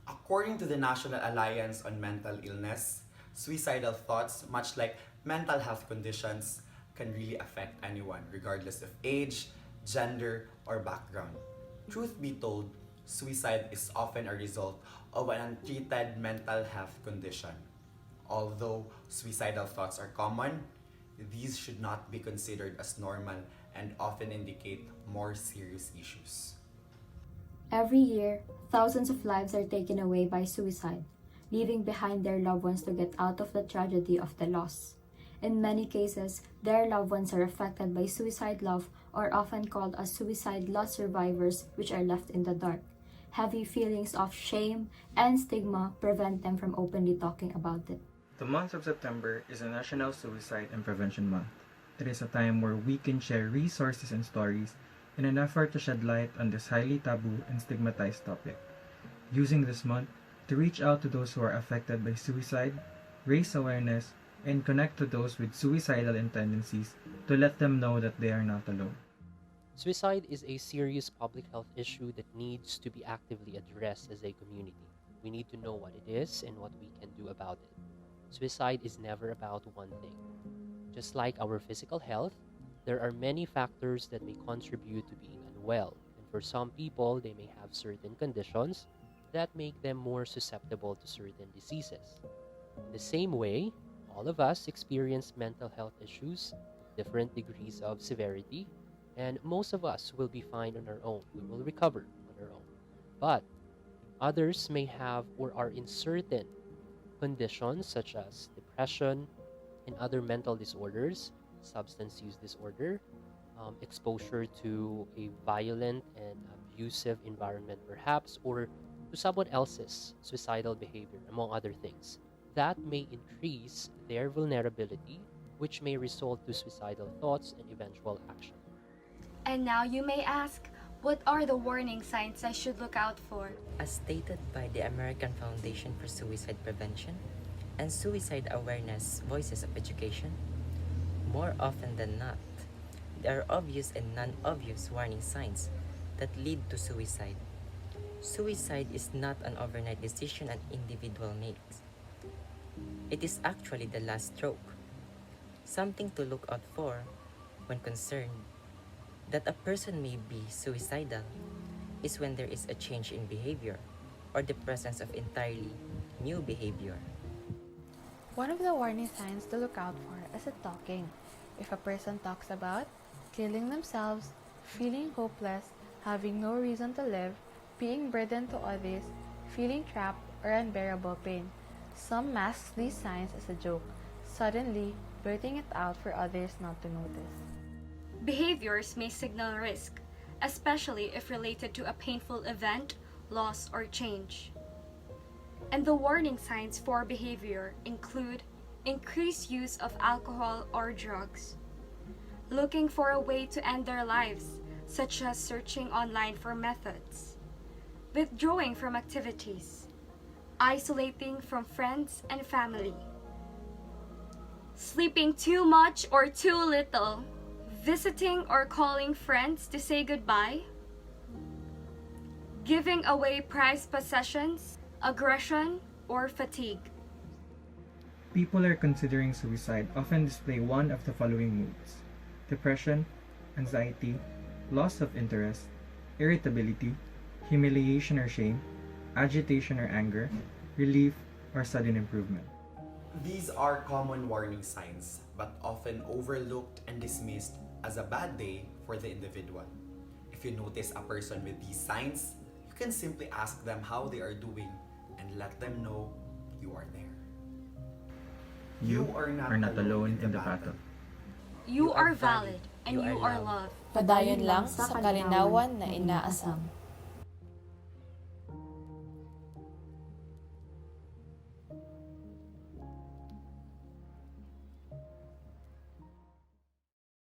According to the National Alliance on Mental Illness, suicidal thoughts, much like mental health conditions, can really affect anyone, regardless of age, gender, or background. Truth be told, suicide is often a result of an untreated mental health condition. Although suicidal thoughts are common, these should not be considered as normal and often indicate more serious issues. Every year, thousands of lives are taken away by suicide, leaving behind their loved ones to get out of the tragedy of the loss. In many cases, their loved ones are affected by suicide love, or often called as suicide loss survivors, which are left in the dark. Heavy feelings of shame and stigma prevent them from openly talking about it. The month of September is a National Suicide and Prevention Month. It is a time where we can share resources and stories in an effort to shed light on this highly taboo and stigmatized topic. Using this month to reach out to those who are affected by suicide, raise awareness, and connect to those with suicidal tendencies to let them know that they are not alone. Suicide is a serious public health issue that needs to be actively addressed as a community. We need to know what it is and what we can do about it. Suicide is never about one thing. Just like our physical health, there are many factors that may contribute to being unwell, and for some people, they may have certain conditions that make them more susceptible to certain diseases. In the same way, all of us experience mental health issues of different degrees of severity, and most of us will be fine on our own. We will recover on our own. But others may have or are in certain conditions such as depression and other mental disorders, substance use disorder, exposure to a violent and abusive environment perhaps, or to someone else's suicidal behavior, among other things. That may increase their vulnerability, which may result to suicidal thoughts and eventual action. And now you may ask, what are the warning signs I should look out for? As stated by the American Foundation for Suicide Prevention and Suicide Awareness Voices of Education, more often than not, there are obvious and non-obvious warning signs that lead to suicide. Suicide is not an overnight decision an individual makes. It is actually the last stroke. Something to look out for when concerned that a person may be suicidal is when there is a change in behavior or the presence of entirely new behavior. One of the warning signs to look out for is talking. If a person talks about killing themselves, feeling hopeless, having no reason to live, being burdened to others, feeling trapped, or unbearable pain. Some mask these signs as a joke, suddenly blurting it out for others not to notice. Behaviors may signal risk, especially if related to a painful event, loss, or change. And the warning signs for behavior include increased use of alcohol or drugs, looking for a way to end their lives, such as searching online for methods, withdrawing from activities, isolating from friends and family, sleeping too much or too little, visiting or calling friends to say goodbye, giving away prized possessions, aggression, or fatigue. People are considering suicide often display one of the following moods: depression, anxiety, loss of interest, irritability, humiliation or shame, agitation or anger, relief, or sudden improvement. These are common warning signs, but often overlooked and dismissed as a bad day for the individual. If you notice a person with these signs, you can simply ask them how they are doing and let them know you are there. You are not alone in the battle. You are valid and you are loved. Padayon lang sa kalinawan na inaasam.